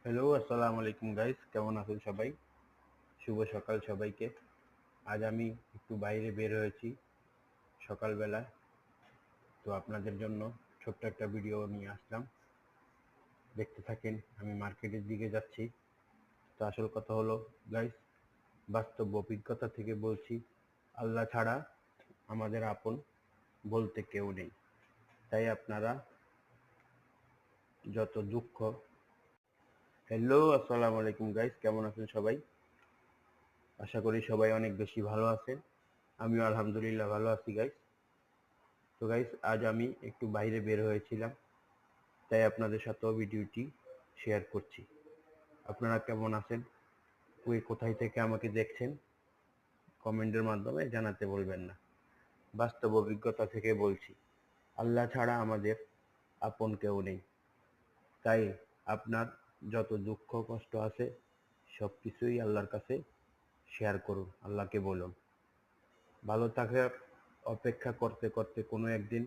Hello, আসসালামু আলাইকুম guys, কেমন আছেন সবাই? শুভ সকাল সবাইকে। আজ আমি একটু বাইরে বের হয়েছি সকালবেলা। তো আপনাদের জন্য ছোট্ট একটা ভিডিও নিয়ে আসলাম। দেখতে থাকেন, আমি মার্কেটের দিকে যাচ্ছি। তো আসল কথা হলো গাইস, বাস্তব অভিজ্ঞতা থেকে বলছি, আল্লাহ ছাড়া আমাদের আপন বলতে কেউ নেই। তাই আপনারা যত দুঃখ হ্যালো, আসসালামু আলাইকুম গাইস, কেমন আছেন সবাই? আশা করি সবাই অনেক বেশি ভালো আছেন। আমিও আলহামদুলিল্লাহ ভালো আছি গাইস। তো গাইস, আজ আমি একটু বাইরে বের হয়েছিলাম, তাই আপনাদের সাথেও ভিডিওটি শেয়ার করছি। আপনারা কেমন আছেন? কোথায় থেকে আমাকে দেখছেন? কমেন্টের মাধ্যমে জানাতে বলবেন না। বাস্তব অভিজ্ঞতা থেকে বলছি, আল্লাহ ছাড়া আমাদের আপন কেউ নেই। তাই আপনার যত দুঃখ কষ্ট আছে সব কিছুই আল্লাহর কাছে শেয়ার করুন, আল্লাহকে বলুন। ভালো থাকার অপেক্ষা করতে করতে কোনো একদিন